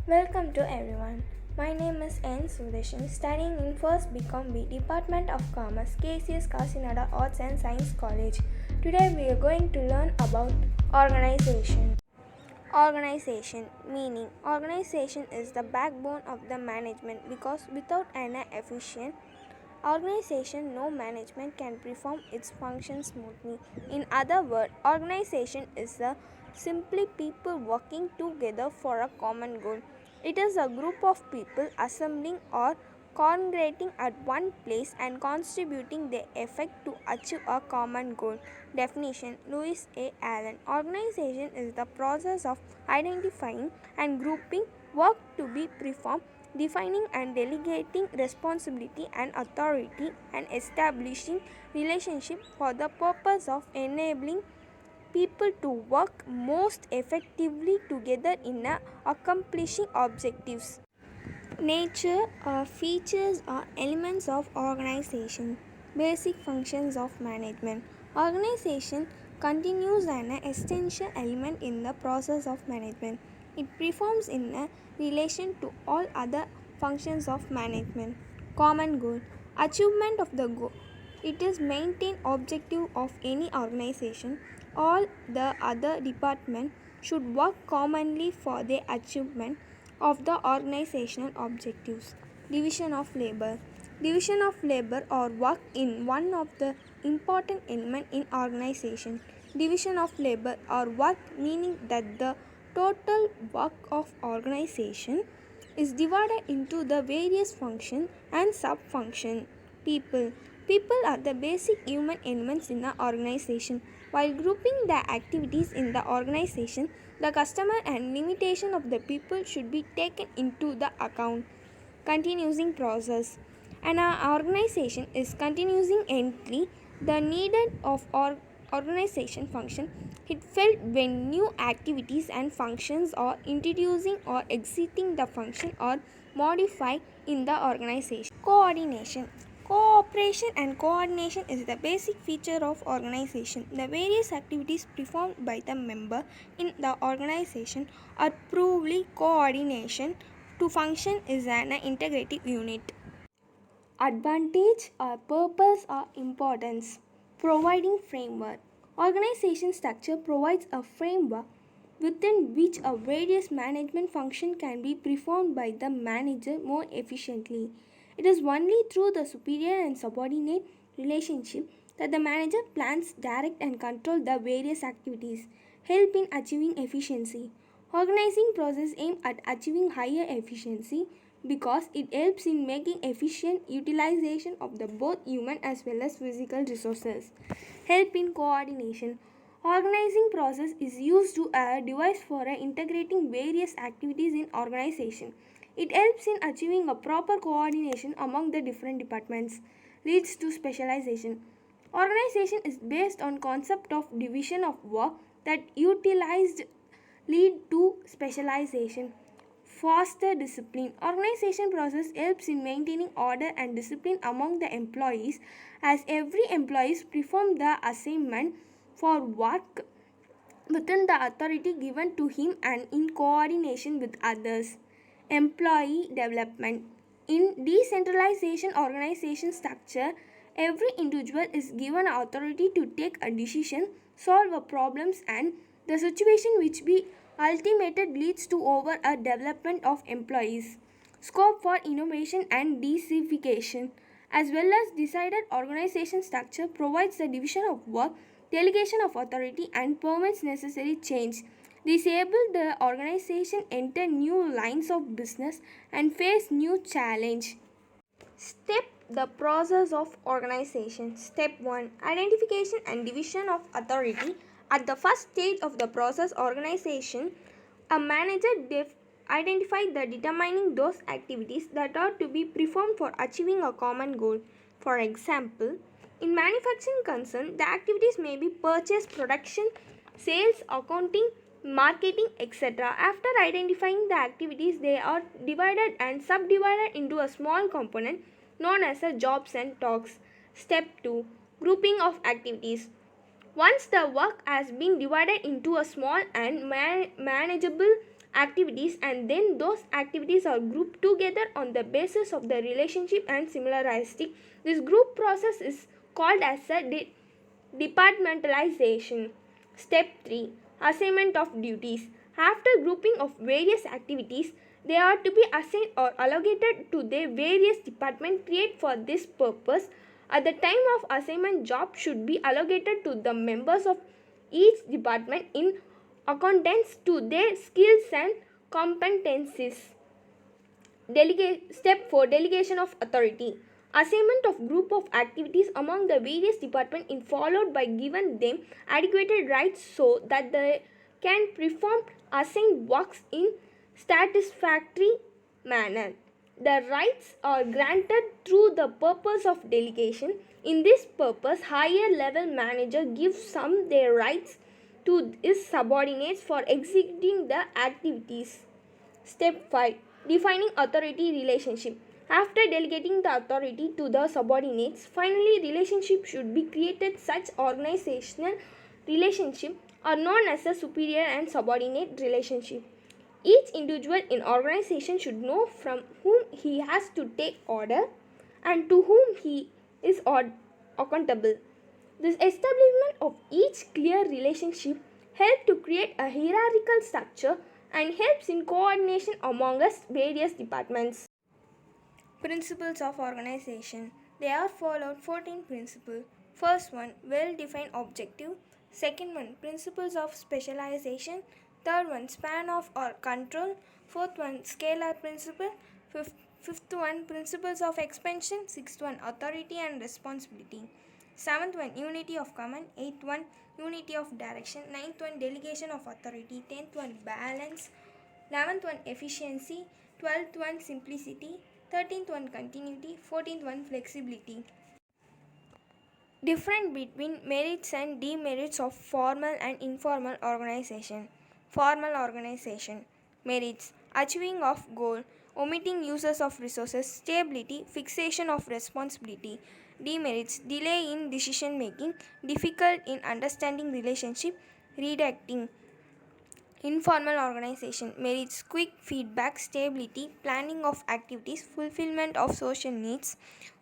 Welcome to everyone. My name is N. Sudeshan, studying in First BCom B, Department of Commerce, KCS Kasinada Arts and Science College. Today we are going to learn about organization. Organization meaning organization is the backbone of the management because without an efficient organization, no management can perform its functions smoothly. In other words, organization is simply people working together for a common goal. It is a group of people assembling or congregating at one place and contributing their effort to achieve a common goal. Definition: Lewis A. Allen. Organization is the process of identifying and grouping work to be performed, defining and delegating responsibility and authority, and establishing relationship for the purpose of enabling people to work most effectively together in accomplishing objectives. Nature or features or elements of organization. Basic functions of management. Organization continues an essential element in the process of management. It performs in a relation to all other functions of management. Common goal. Achievement of the goal. It is main objective of any organization. All the other departments should work commonly for the achievement of the organizational objectives. Division of labor. Division of labor or work in one of the important element in organization. Division of labor or work meaning that the total work of organization is divided into the various function and sub-function. People. People are the basic human elements in an organization. While grouping the activities in the organization, the customer and limitation of the people should be taken into the account. Continuing process. An organization is continuing entry the needed of organization function. It felt when new activities and functions are introducing or exiting the function or modified in the organization. Coordination. Cooperation and coordination is the basic feature of organization. The various activities performed by the member in the organization are purely coordination to function is an integrative unit. Advantage or purpose or importance. Providing framework. Organization structure provides a framework within which a various management function can be performed by the manager more efficiently. It is only through the superior and subordinate relationship that the manager plans, direct and control the various activities, help in achieving efficiency. Organizing process aim at achieving higher efficiency because it helps in making efficient utilization of the both human as well as physical resources. Help in coordination. Organizing process is used to a device for integrating various activities in organization. It helps in achieving a proper coordination among the different departments. Leads to specialization. Organization is based on concept of division of work that utilized lead to specialization. Foster discipline. Organization process helps in maintaining order and discipline among the employees as every employee perform the assignment for work within the authority given to him and in coordination with others. Employee development. In decentralization organization structure, every individual is given authority to take a decision, solve a problems, and the situation which be ultimated leads to over a development of employees. Scope for innovation and decentralization as well as decided organization structure provides the division of work, delegation of authority, and permits necessary change. Disable the organization enter new lines of business and face new challenge. Step the process of organization. Step 1. Identification and division of authority. At the first stage of the process organization, a manager identifies the determining those activities that are to be performed for achieving a common goal. For example, in manufacturing concern, the activities may be purchase, production, sales, accounting, marketing, etc. After identifying the activities, they are divided and subdivided into a small component known as a jobs and tasks. Step 2. Grouping of activities. Once the work has been divided into a small and manageable activities, and then those activities are grouped together on the basis of the relationship and similarity. This group process is called as a departmentalization. Step 3. Assignment of duties. After grouping of various activities, they are to be assigned or allocated to their various departments created for this purpose. At the time of assignment, job should be allocated to the members of each department in accordance to their skills and competencies. Step 4. Delegation of authority. Assignment of group of activities among the various departments is followed by giving them adequate rights so that they can perform assigned works in satisfactory manner. The rights are granted through the purpose of delegation. In this purpose, higher level manager gives some their rights to his subordinates for executing the activities. Step 5. Defining authority relationship. After delegating the authority to the subordinates, finally relationship should be created. Such organizational relationship are known as a superior and subordinate relationship. Each individual in organization should know from whom he has to take order and to whom he is accountable. This establishment of each clear relationship helps to create a hierarchical structure and helps in coordination among us various departments. Principles of organization. There are followed 14 principles. First one, well-defined objective. Second one, principles of specialization. Third one, span of or control. Fourth one, scalar principle. Fifth one, principles of expansion. Sixth one, authority and responsibility. Seventh one, unity of command. Eighth one, unity of direction. Ninth one, delegation of authority. 10th one, balance. 11th one, efficiency. 12th one, simplicity. 13th one, continuity. 14th one, flexibility. Difference between merits and demerits of formal and informal organization. Formal organization. Merits: achieving of goal, omitting uses of resources, stability, fixation of responsibility. Demerits: delay in decision making, difficult in understanding relationship, redacting. Informal organization. Merits: quick feedback, stability, planning of activities, fulfillment of social needs,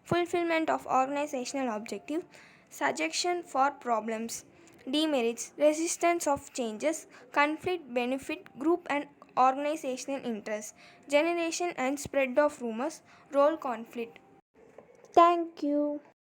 fulfillment of organizational objectives, suggestion for problems. Demerits: resistance of changes, conflict, benefit, group and organizational interest, generation and spread of rumors, role conflict. Thank you.